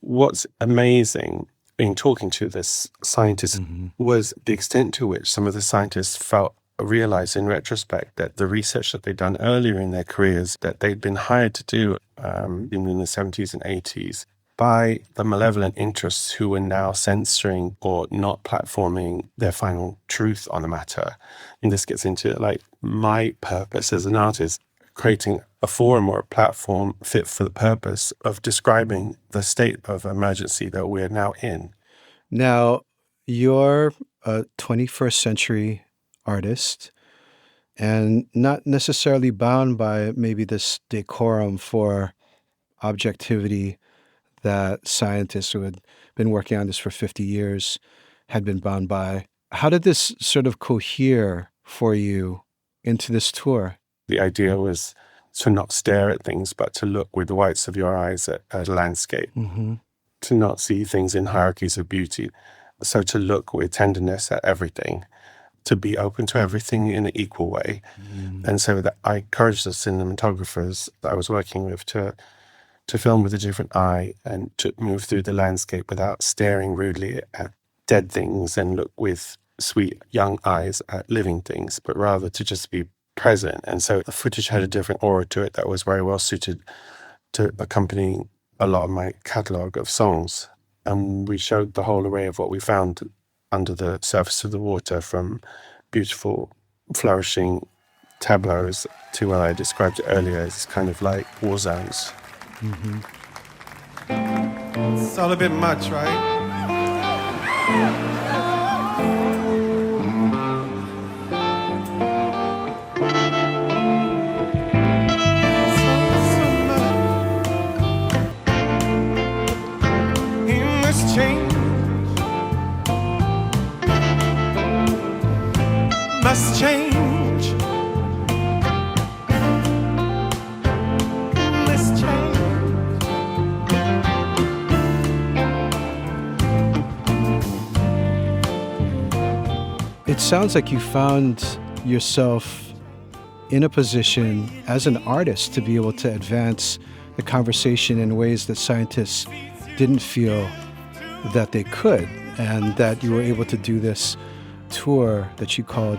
Speaker 9: What's amazing in talking to this scientist was the extent to which some of the scientists realized in retrospect that the research that they'd done earlier in their careers that they'd been hired to do in the 70s and 80s by the malevolent interests who are now censoring or not platforming their final truth on the matter. And this gets into like my purpose as an artist, creating a forum or a platform fit for the purpose of describing the state of emergency that we're now in.
Speaker 3: Now, you're a 21st century artist and not necessarily bound by maybe this decorum for objectivity that scientists who had been working on this for 50 years had been bound by. How did this sort of cohere for you into this tour?
Speaker 9: The idea was to not stare at things, but to look with the whites of your eyes at a landscape, to not see things in hierarchies of beauty. So to look with tenderness at everything, to be open to everything in an equal way. And so that I encouraged the cinematographers that I was working with to film with a different eye and to move through the landscape without staring rudely at dead things and look with sweet young eyes at living things, but rather to just be present. And so the footage had a different aura to it that was very well suited to accompanying a lot of my catalogue of songs. And we showed the whole array of what we found under the surface of the water, from beautiful, flourishing tableaus to what I described earlier as kind of like war zones.
Speaker 5: It's all a bit much, right? He must change. Must change. Must change.
Speaker 3: It sounds like you found yourself in a position as an artist to be able to advance the conversation in ways that scientists didn't feel that they could, and that you were able to do this tour that you called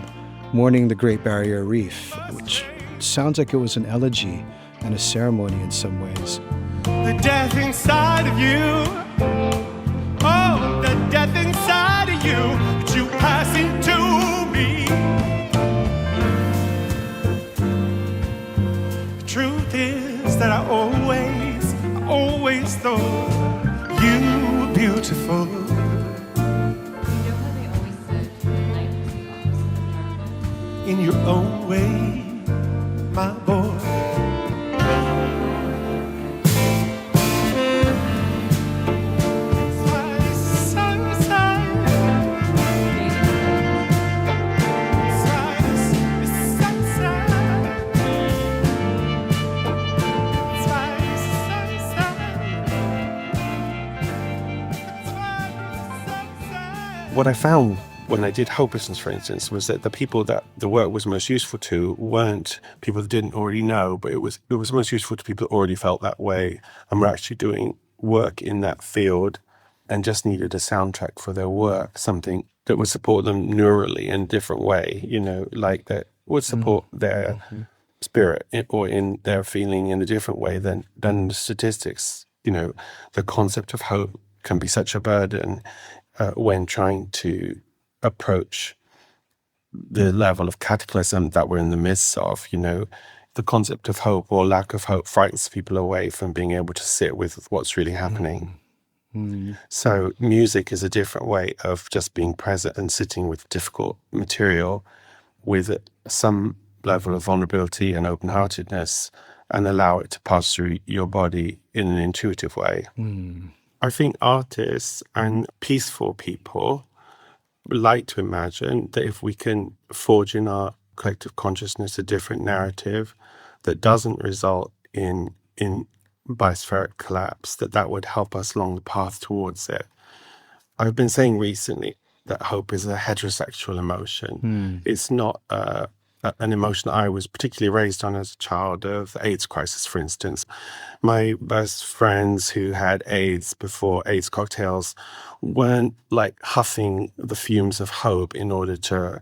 Speaker 3: Mourning the Great Barrier Reef, which sounds like it was an elegy and a ceremony in some ways.
Speaker 5: The death inside of you. Oh, the death inside of you that you pass into me. The truth is that I always thought you were beautiful. In your own way, my boy.
Speaker 9: What I found when I did hopelessness, for instance, was that the people that the work was most useful to weren't people that didn't already know, but it was most useful to people that already felt that way and were actually doing work in that field and just needed a soundtrack for their work, something that would support them neurally in a different way, like that would support their spirit or in their feeling in a different way than the statistics. The concept of hope can be such a burden when trying to approach the level of cataclysm that we're in the midst of. The concept of hope or lack of hope frightens people away from being able to sit with what's really happening. So music is a different way of just being present and sitting with difficult material with some level of vulnerability and open-heartedness, and allow it to pass through your body in an intuitive way. I think artists and peaceful people like to imagine that if we can forge in our collective consciousness a different narrative that doesn't result in biospheric collapse, that would help us along the path towards it. I've been saying recently that hope is a heterosexual emotion. It's not an emotion I was particularly raised on as a child of the AIDS crisis, for instance. My best friends who had AIDS before AIDS cocktails weren't like huffing the fumes of hope in order to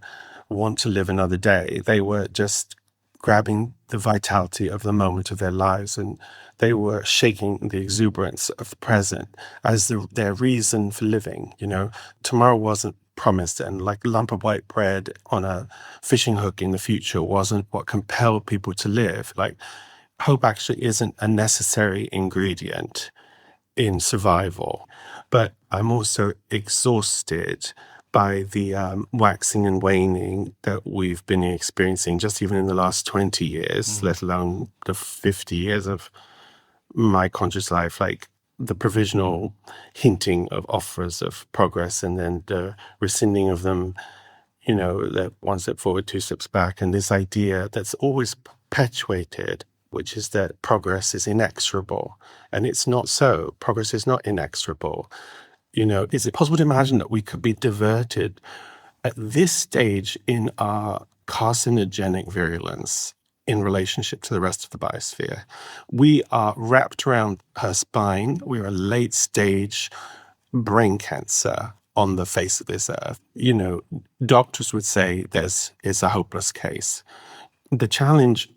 Speaker 9: want to live another day. They were just grabbing the vitality of the moment of their lives, and they were shaking the exuberance of the present as their reason for living. Tomorrow wasn't promised, and like a lump of white bread on a fishing hook in the future wasn't what compelled people to live. Like, hope actually isn't a necessary ingredient in survival. But I'm also exhausted by the waxing and waning that we've been experiencing just even in the last 20 years, let alone the 50 years of my conscious life, like the provisional hinting of offers of progress and then the rescinding of them, that one step forward, two steps back. And this idea that's always perpetuated, which is that progress is inexorable. And it's not so. Progress is not inexorable. Is it possible to imagine that we could be diverted at this stage in our carcinogenic virulence in relationship to the rest of the biosphere? We are wrapped around her spine. We're a late stage brain cancer on the face of this earth. Doctors would say it's a hopeless case. The challenge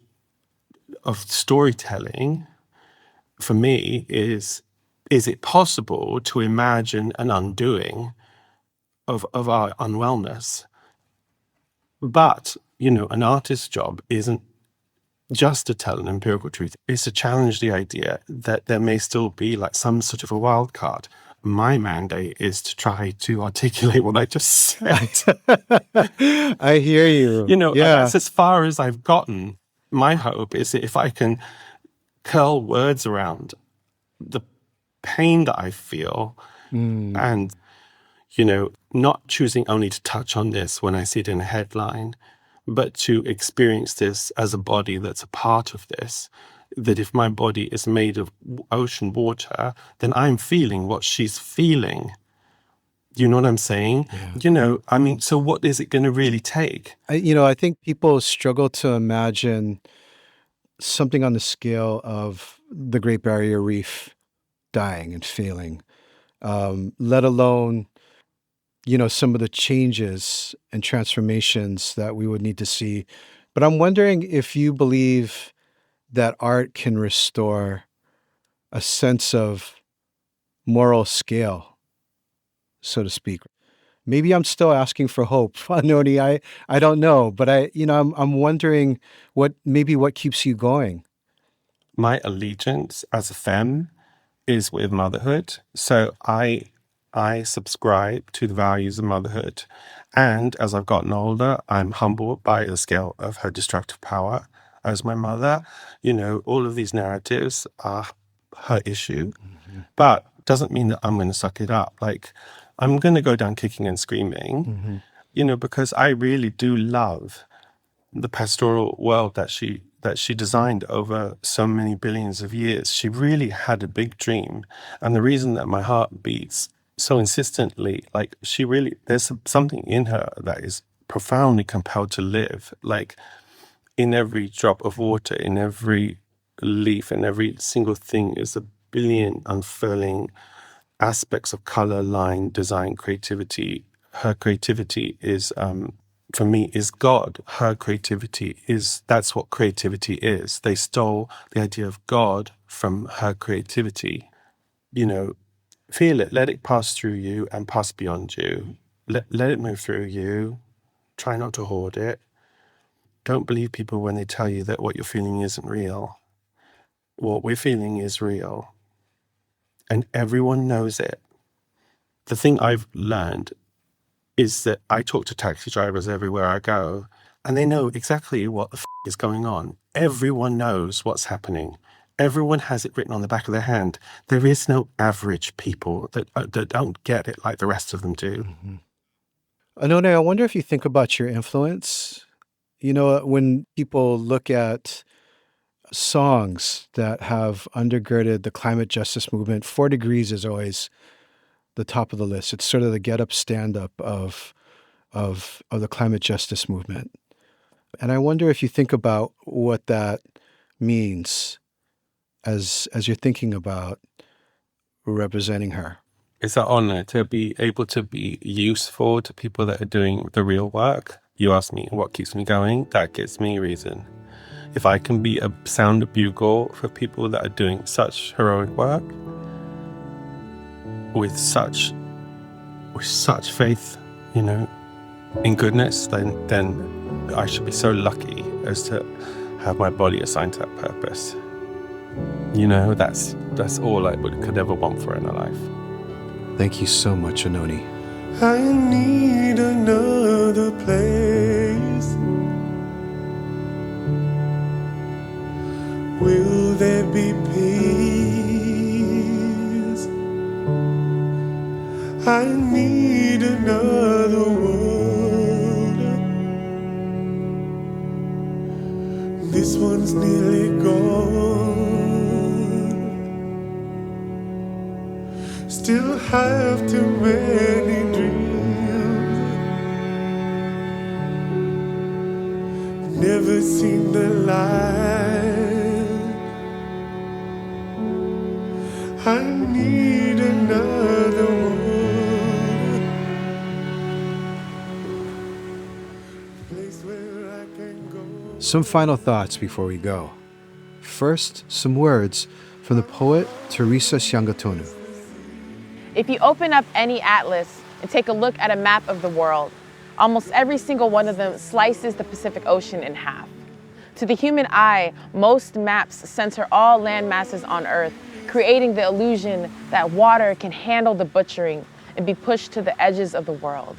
Speaker 9: of storytelling for me is it possible to imagine an undoing of our unwellness? But, an artist's job isn't just to tell an empirical truth. It's to challenge the idea that there may still be like some sort of a wild card. My mandate is to try to articulate what I just said.
Speaker 3: I hear you.
Speaker 9: That's as far as I've gotten. My hope is that if I can curl words around the pain that I feel and, not choosing only to touch on this when I see it in a headline, but to experience this as a body that's a part of this, that if my body is made of ocean water, then I'm feeling what she's feeling. You know what I'm saying? Yeah. So what is it going to really take?
Speaker 3: I think people struggle to imagine something on the scale of the Great Barrier Reef dying and failing, let alone, some of the changes and transformations that we would need to see. But I'm wondering if you believe that art can restore a sense of moral scale, so to speak. Maybe I'm still asking for hope, Anohni. I don't know, but I'm wondering what keeps you going.
Speaker 9: My allegiance as a femme is with motherhood. So I subscribe to the values of motherhood. And as I've gotten older, I'm humbled by the scale of her destructive power as my mother. All of these narratives are her issue, but doesn't mean that I'm going to suck it up. Like, I'm going to go down kicking and screaming, because I really do love the pastoral world that she designed over so many billions of years. She really had a big dream. And the reason that my heart beats so insistently, like, there's something in her that is profoundly compelled to live. Like, in every drop of water, in every leaf, in every single thing is a billion unfurling aspects of color, line, design, creativity. Her creativity is, for me, is God. Her creativity that's what creativity is. They stole the idea of God from her creativity. Feel it, let it pass through you and pass beyond you. Let it move through you. Try not to hoard it. Don't believe people when they tell you that what you're feeling isn't real. What we're feeling is real. And everyone knows it. The thing I've learned is that I talk to taxi drivers everywhere I go, and they know exactly what the is going on. Everyone knows what's happening. Everyone has it written on the back of their hand. There is no average people that don't get it like the rest of them do.
Speaker 3: Anohni, I wonder if you think about your influence. When people look at songs that have undergirded the climate justice movement, 4 Degrees is always the top of the list. It's sort of the get up, stand up of the climate justice movement. And I wonder if you think about what that means as you're thinking about representing her.
Speaker 9: It's an honor to be able to be useful to people that are doing the real work. You ask me what keeps me going, that gives me reason. if I can be a sound bugle for people that are doing such heroic work with such faith, in goodness, then I should be so lucky as to have my body assigned to that purpose. That's all I could ever want for in a life.
Speaker 1: Thank you so much, Anohni.
Speaker 5: I need another place. Will there be peace? I need another world. This one's nearly gone. Still have too many dreams. Never seen the light. I need another world. Place where I can go.
Speaker 1: Some final thoughts before we go. First, some words from the poet Teresa Shangatonu.
Speaker 10: If you open up any atlas and take a look at a map of the world, almost every single one of them slices the Pacific Ocean in half. To the human eye, most maps center all land masses on Earth, creating the illusion that water can handle the butchering and be pushed to the edges of the world.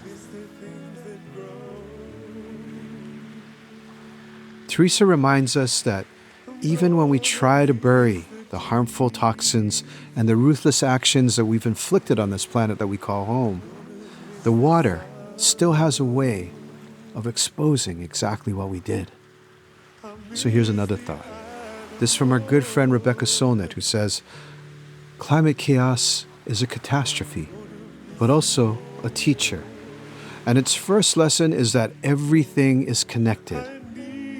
Speaker 1: Teresa reminds us that even when we try to bury the harmful toxins and the ruthless actions that we've inflicted on this planet that we call home, the water still has a way of exposing exactly what we did. So here's another thought. This from our good friend Rebecca Solnit, who says, climate chaos is a catastrophe, but also a teacher. And its first lesson is that everything is connected,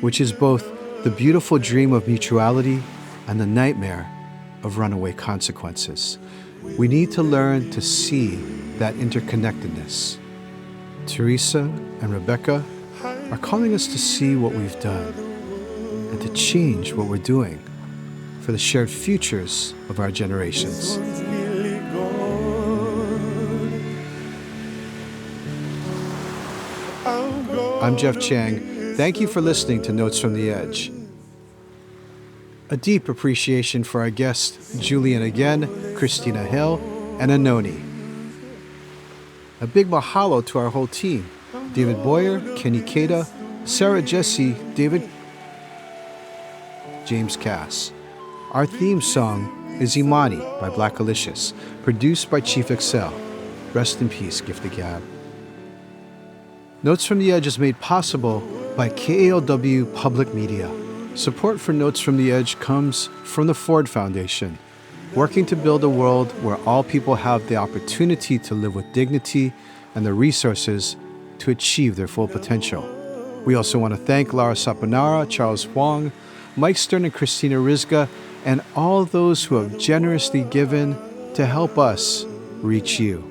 Speaker 1: which is both the beautiful dream of mutuality and the nightmare of runaway consequences. We need to learn to see that interconnectedness. Teresa and Rebecca are calling us to see what we've done and to change what we're doing for the shared futures of our generations. I'm Jeff Chang. Thank you for listening to Notes from the Edge. A deep appreciation for our guests, Julian Aguon, Kristina Hill, and Anohni. A big mahalo to our whole team, David Boyer, Kenny Keda, Sarah Jesse, David, James Cass. Our theme song is Imani by Black Alicious, produced by Chief Excel. Rest in peace, Gift the Gab. Notes from the Edge is made possible by KALW Public Media. Support for Notes from the Edge comes from the Ford Foundation, working to build a world where all people have the opportunity to live with dignity and the resources to achieve their full potential. We also want to thank Lara Saponara, Charles Huang, Mike Stern and Christina Rizga, and all those who have generously given to help us reach you.